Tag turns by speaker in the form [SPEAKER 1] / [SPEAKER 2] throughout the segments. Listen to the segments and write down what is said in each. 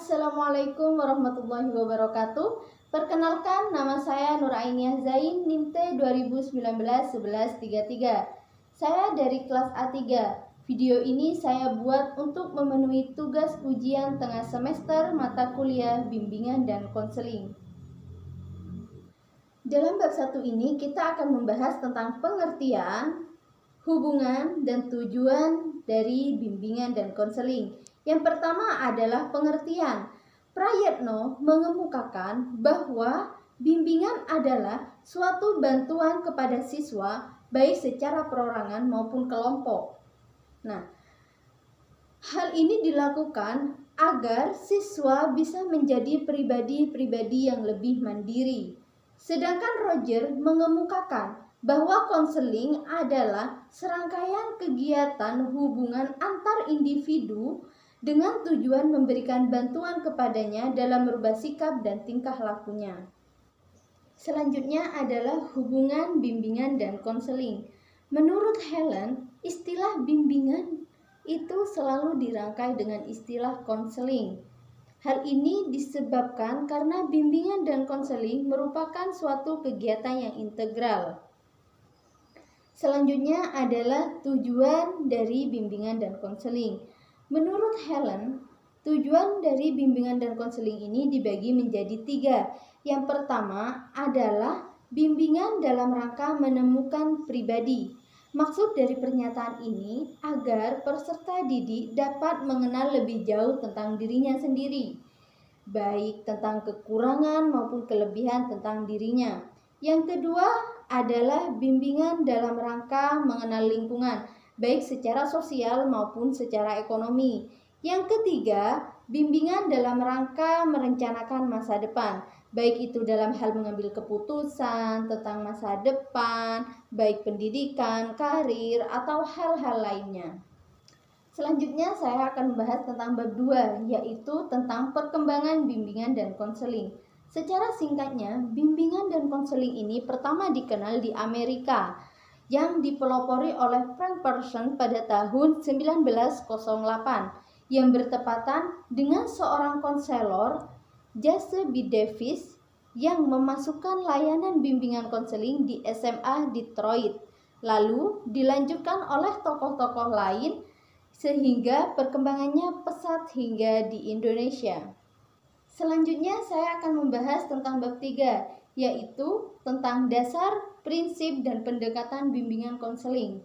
[SPEAKER 1] Assalamualaikum warahmatullahi wabarakatuh. Perkenalkan, nama saya Nur Ainiah Zain, NIMT 2019-1133. Saya dari kelas A3. Video ini saya buat untuk memenuhi tugas ujian tengah semester mata kuliah bimbingan dan konseling. Dalam bab 1 ini kita akan membahas tentang pengertian, hubungan, dan tujuan dari bimbingan dan konseling. Yang pertama adalah pengertian. Prayetno mengemukakan bahwa bimbingan adalah suatu bantuan kepada siswa baik secara perorangan maupun kelompok. Nah, hal ini dilakukan agar siswa bisa menjadi pribadi-pribadi yang lebih mandiri. Sedangkan Roger mengemukakan bahwa konseling adalah serangkaian kegiatan hubungan antar individu dengan tujuan memberikan bantuan kepadanya dalam merubah sikap dan tingkah lakunya. Selanjutnya adalah hubungan bimbingan dan konseling. Menurut Helen, istilah bimbingan itu selalu dirangkai dengan istilah konseling. Hal ini disebabkan karena bimbingan dan konseling merupakan suatu kegiatan yang integral. Selanjutnya adalah tujuan dari bimbingan dan konseling. Menurut Helen, tujuan dari bimbingan dan konseling ini dibagi menjadi 3. Yang pertama adalah bimbingan dalam rangka menemukan pribadi. Maksud dari pernyataan ini agar peserta didik dapat mengenal lebih jauh tentang dirinya sendiri, baik tentang kekurangan maupun kelebihan tentang dirinya. Yang kedua adalah bimbingan dalam rangka mengenal lingkungan, baik secara sosial maupun secara ekonomi. Yang ketiga, bimbingan dalam rangka merencanakan masa depan, baik itu dalam hal mengambil keputusan tentang masa depan, baik pendidikan, karir, atau hal-hal lainnya. Selanjutnya saya akan membahas tentang bab 2, yaitu tentang perkembangan bimbingan dan konseling. Secara singkatnya, bimbingan dan konseling ini pertama dikenal di Amerika, yang dipelopori oleh Frank Person pada tahun 1908 yang bertepatan dengan seorang konselor, Jase B. Davis, yang memasukkan layanan bimbingan konseling di SMA Detroit. Lalu dilanjutkan oleh tokoh-tokoh lain sehingga perkembangannya pesat hingga di Indonesia. Selanjutnya saya akan membahas tentang bab 3, yaitu tentang dasar, prinsip, dan pendekatan bimbingan konseling.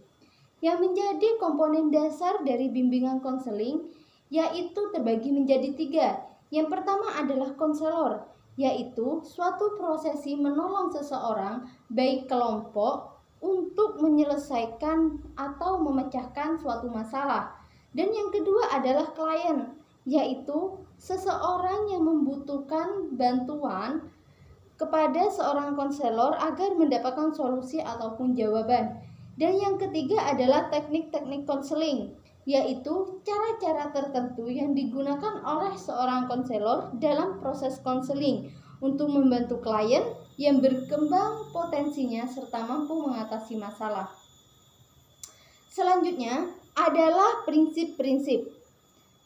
[SPEAKER 1] Yang menjadi komponen dasar dari bimbingan konseling yaitu terbagi menjadi 3. Yang pertama adalah konselor, yaitu suatu prosesi menolong seseorang baik kelompok untuk menyelesaikan atau memecahkan suatu masalah. Dan yang kedua adalah klien, yaitu seseorang yang membutuhkan bantuan kepada seorang konselor agar mendapatkan solusi ataupun jawaban. Dan yang ketiga adalah teknik-teknik konseling, yaitu cara-cara tertentu yang digunakan oleh seorang konselor dalam proses konseling untuk membantu klien yang berkembang potensinya serta mampu mengatasi masalah. Selanjutnya adalah prinsip-prinsip.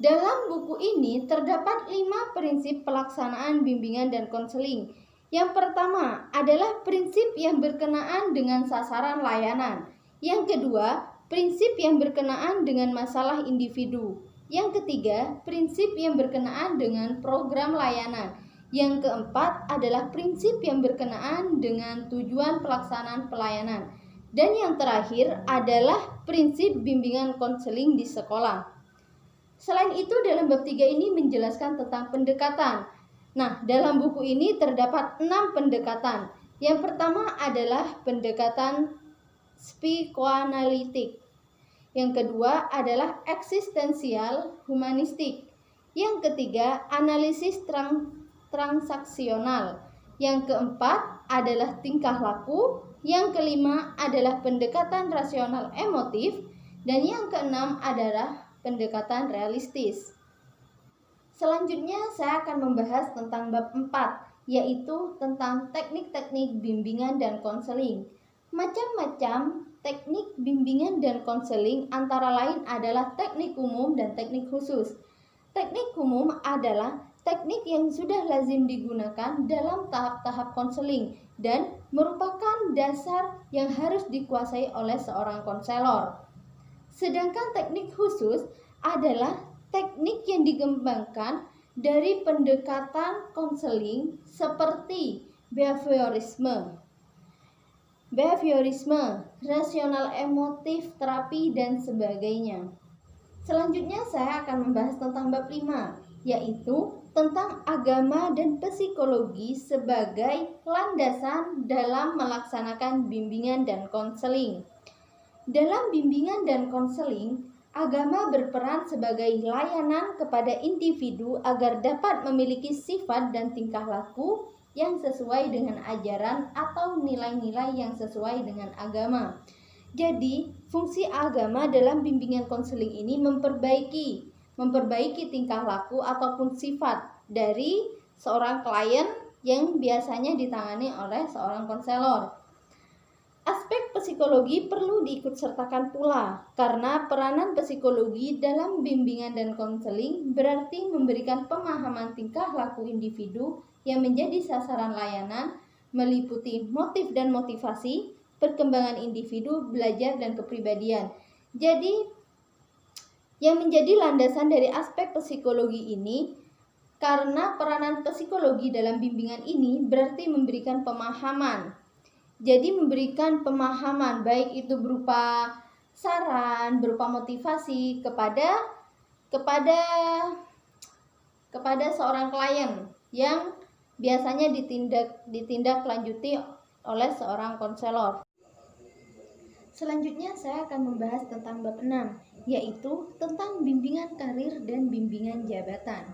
[SPEAKER 1] Dalam buku ini terdapat 5 prinsip pelaksanaan bimbingan dan konseling. Yang pertama adalah prinsip yang berkenaan dengan sasaran layanan. Yang kedua, prinsip yang berkenaan dengan masalah individu. Yang ketiga, prinsip yang berkenaan dengan program layanan. Yang keempat adalah prinsip yang berkenaan dengan tujuan pelaksanaan pelayanan. Dan yang terakhir adalah prinsip bimbingan konseling di sekolah. Selain itu, dalam bab 3 ini menjelaskan tentang pendekatan. Nah, dalam buku ini terdapat 6 pendekatan. Yang pertama adalah pendekatan psikoanalitik. Yang kedua adalah eksistensial humanistik. Yang ketiga, analisis transaksional. Yang keempat adalah tingkah laku. Yang kelima adalah pendekatan rasional emotif. Dan yang keenam adalah pendekatan realistis. Selanjutnya saya akan membahas tentang bab 4, yaitu tentang teknik-teknik bimbingan dan konseling. Macam-macam teknik bimbingan dan konseling antara lain adalah teknik umum dan teknik khusus. Teknik umum adalah teknik yang sudah lazim digunakan dalam tahap-tahap konseling dan merupakan dasar yang harus dikuasai oleh seorang konselor. Sedangkan teknik khusus adalah teknik yang dikembangkan dari pendekatan konseling seperti behaviorisme, rasional emotif terapi, dan sebagainya. Selanjutnya saya akan membahas tentang bab 5, yaitu tentang agama dan psikologi sebagai landasan dalam melaksanakan bimbingan dan konseling. Dalam bimbingan dan konseling, agama berperan sebagai layanan kepada individu agar dapat memiliki sifat dan tingkah laku yang sesuai dengan ajaran atau nilai-nilai yang sesuai dengan agama. Jadi, fungsi agama dalam bimbingan konseling ini memperbaiki tingkah laku ataupun sifat dari seorang klien yang biasanya ditangani oleh seorang konselor. Aspek psikologi perlu diikutsertakan pula, karena peranan psikologi dalam bimbingan dan konseling berarti memberikan pemahaman tingkah laku individu yang menjadi sasaran layanan, meliputi motif dan motivasi, perkembangan individu, belajar, dan kepribadian. Jadi, yang menjadi landasan dari aspek psikologi ini, karena peranan psikologi dalam bimbingan ini berarti memberikan pemahaman. Jadi memberikan pemahaman baik itu berupa saran, berupa motivasi kepada seorang klien yang biasanya ditindaklanjuti oleh seorang konselor. Selanjutnya saya akan membahas tentang bab 6, yaitu tentang bimbingan karir dan bimbingan jabatan.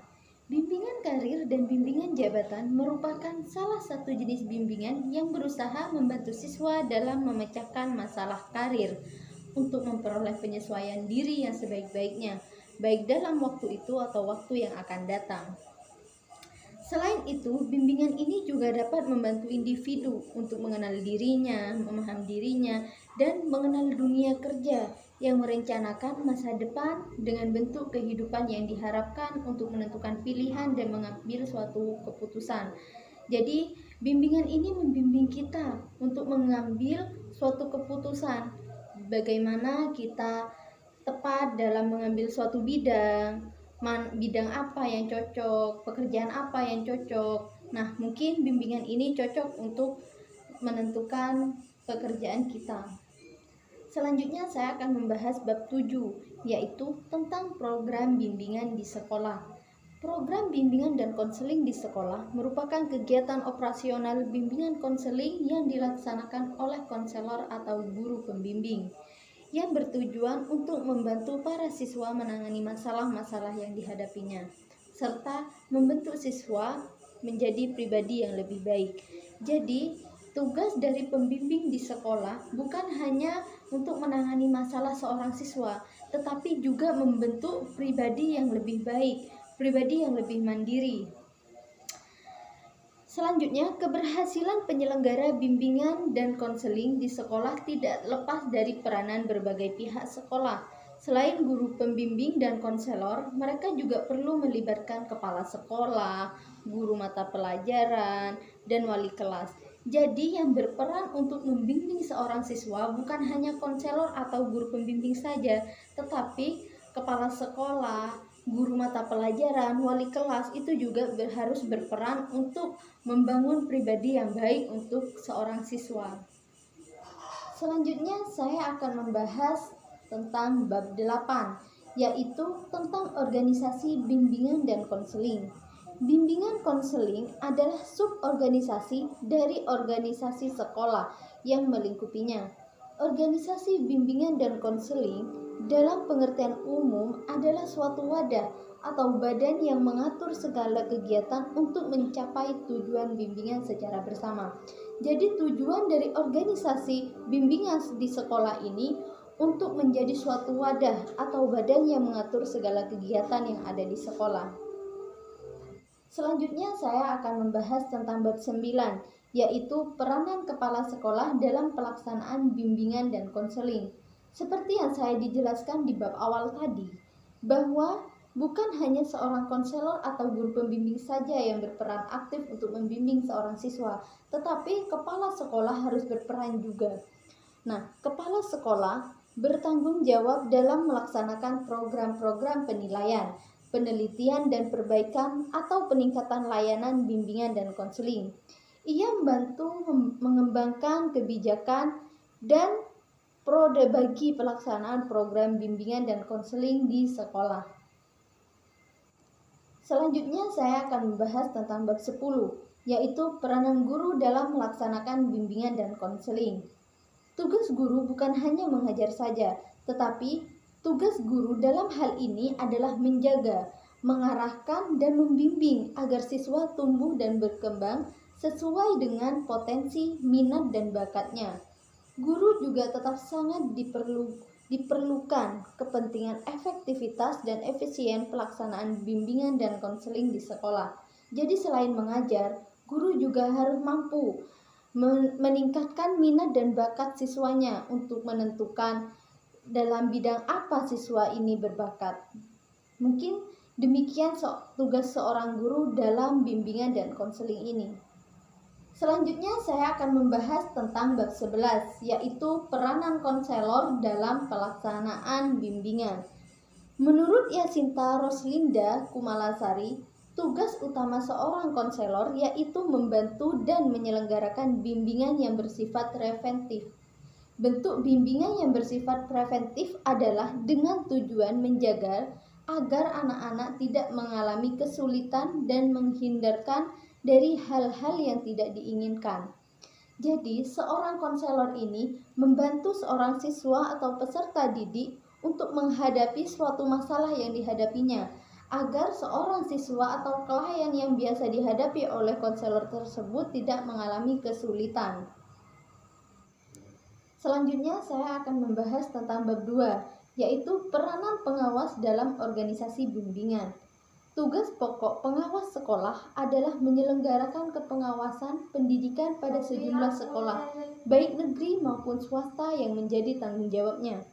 [SPEAKER 1] Bimbingan karir dan bimbingan jabatan merupakan salah satu jenis bimbingan yang berusaha membantu siswa dalam memecahkan masalah karir untuk memperoleh penyesuaian diri yang sebaik-baiknya, baik dalam waktu itu atau waktu yang akan datang. Selain itu, bimbingan ini juga dapat membantu individu untuk mengenal dirinya, memahami dirinya, dan mengenal dunia kerja yang merencanakan masa depan dengan bentuk kehidupan yang diharapkan untuk menentukan pilihan dan mengambil suatu keputusan. Jadi, bimbingan ini membimbing kita untuk mengambil suatu keputusan. Bagaimana kita tepat dalam mengambil suatu bidang apa yang cocok, pekerjaan apa yang cocok. Nah, mungkin bimbingan ini cocok untuk menentukan pekerjaan kita. Selanjutnya saya akan membahas bab 7, yaitu tentang program bimbingan di sekolah. Program bimbingan dan konseling di sekolah merupakan kegiatan operasional bimbingan konseling yang dilaksanakan oleh konselor atau guru pembimbing, yang bertujuan untuk membantu para siswa menangani masalah-masalah yang dihadapinya, serta membentuk siswa menjadi pribadi yang lebih baik. Jadi, tugas dari pembimbing di sekolah bukan hanya untuk menangani masalah seorang siswa, tetapi juga membentuk pribadi yang lebih baik, pribadi yang lebih mandiri. Selanjutnya, keberhasilan penyelenggara bimbingan dan konseling di sekolah tidak lepas dari peranan berbagai pihak sekolah. Selain guru pembimbing dan konselor, mereka juga perlu melibatkan kepala sekolah, guru mata pelajaran, dan wali kelas. Jadi yang berperan untuk membimbing seorang siswa bukan hanya konselor atau guru pembimbing saja, tetapi kepala sekolah, guru mata pelajaran, wali kelas itu juga harus berperan untuk membangun pribadi yang baik untuk seorang siswa. Selanjutnya saya akan membahas tentang bab 8, yaitu tentang organisasi bimbingan dan konseling. Bimbingan konseling adalah suborganisasi dari organisasi sekolah yang melingkupinya. Organisasi bimbingan dan konseling dalam pengertian umum adalah suatu wadah atau badan yang mengatur segala kegiatan untuk mencapai tujuan bimbingan secara bersama. Jadi tujuan dari organisasi bimbingan di sekolah ini untuk menjadi suatu wadah atau badan yang mengatur segala kegiatan yang ada di sekolah. Selanjutnya saya akan membahas tentang bab 9, yaitu peranan kepala sekolah dalam pelaksanaan bimbingan dan konseling. Seperti yang saya dijelaskan di bab awal tadi, bahwa Bukan hanya seorang konselor atau guru pembimbing saja yang berperan aktif untuk membimbing seorang siswa, tetapi kepala sekolah harus berperan juga. Nah, kepala sekolah bertanggung jawab dalam melaksanakan program-program penilaian, penelitian dan perbaikan atau peningkatan layanan bimbingan dan konseling. Ia membantu mengembangkan kebijakan dan prode bagi pelaksanaan program bimbingan dan konseling di sekolah. Selanjutnya saya akan membahas tentang bab 10, yaitu peranan guru dalam melaksanakan bimbingan dan konseling. Tugas guru bukan hanya mengajar saja, tetapi tugas guru dalam hal ini adalah menjaga, mengarahkan, dan membimbing agar siswa tumbuh dan berkembang sesuai dengan potensi, minat, dan bakatnya. Guru juga tetap sangat diperlukan kepentingan efektivitas dan efisien pelaksanaan bimbingan dan konseling di sekolah. Jadi selain mengajar, guru juga harus mampu meningkatkan minat dan bakat siswanya untuk menentukan dalam bidang apa siswa ini berbakat. Mungkin demikian tugas seorang guru dalam bimbingan dan konseling ini. Selanjutnya saya akan membahas tentang bab 11, yaitu peranan konselor dalam pelaksanaan bimbingan. Menurut Yasinta Roslinda Kumalasari, tugas utama seorang konselor yaitu membantu dan menyelenggarakan bimbingan yang bersifat preventif. Bentuk bimbingan yang bersifat preventif adalah dengan tujuan menjaga agar anak-anak tidak mengalami kesulitan dan menghindarkan dari hal-hal yang tidak diinginkan. Jadi, seorang konselor ini membantu seorang siswa atau peserta didik untuk menghadapi suatu masalah yang dihadapinya, agar seorang siswa atau klien yang biasa dihadapi oleh konselor tersebut tidak mengalami kesulitan. Selanjutnya, saya akan membahas tentang bab 2, yaitu peranan pengawas dalam organisasi bimbingan. Tugas pokok pengawas sekolah adalah menyelenggarakan kepengawasan pendidikan pada sejumlah sekolah, baik negeri maupun swasta yang menjadi tanggung jawabnya.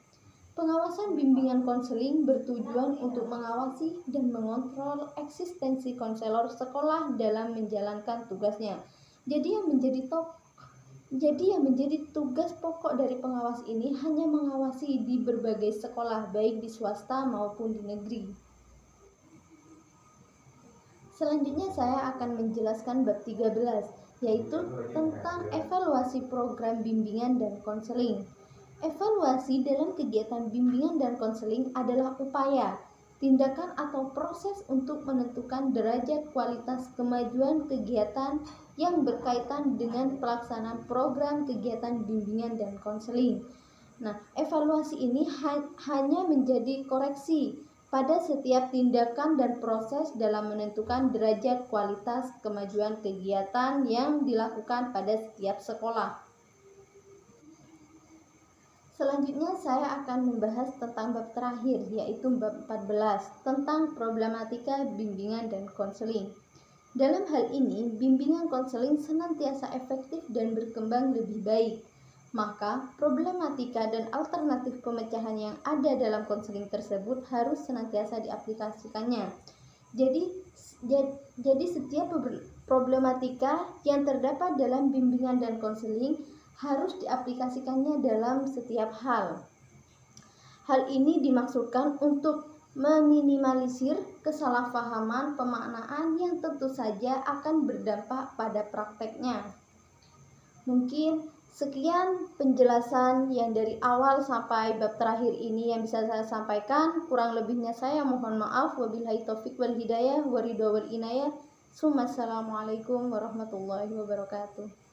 [SPEAKER 1] Pengawasan bimbingan konseling bertujuan untuk mengawasi dan mengontrol eksistensi konselor sekolah dalam menjalankan tugasnya. Jadi yang menjadi tugas pokok dari pengawas ini hanya mengawasi di berbagai sekolah, baik di swasta maupun di negeri. Selanjutnya saya akan menjelaskan bab 13, yaitu tentang evaluasi program bimbingan dan konseling. Evaluasi dalam kegiatan bimbingan dan konseling adalah upaya, tindakan atau proses untuk menentukan derajat kualitas kemajuan kegiatan yang berkaitan dengan pelaksanaan program kegiatan bimbingan dan konseling. Nah, evaluasi ini hanya menjadi koreksi pada setiap tindakan dan proses dalam menentukan derajat kualitas kemajuan kegiatan yang dilakukan pada setiap sekolah. Selanjutnya saya akan membahas tentang bab terakhir, yaitu bab 14, tentang problematika bimbingan dan konseling. Dalam hal ini, bimbingan konseling senantiasa efektif dan berkembang lebih baik. Maka, problematika dan alternatif pemecahan yang ada dalam konseling tersebut harus senantiasa diaplikasikannya. Jadi setiap problematika yang terdapat dalam bimbingan dan konseling harus diaplikasikannya dalam setiap hal. Hal ini dimaksudkan untuk meminimalisir kesalahpahaman pemaknaan yang tentu saja akan berdampak pada prakteknya. Mungkin sekian penjelasan yang dari awal sampai bab terakhir ini yang bisa saya sampaikan. Kurang lebihnya saya mohon maaf. Wabillahi taufik wal hidayah, waridho wal inayah. Assalamualaikum warahmatullahi wabarakatuh.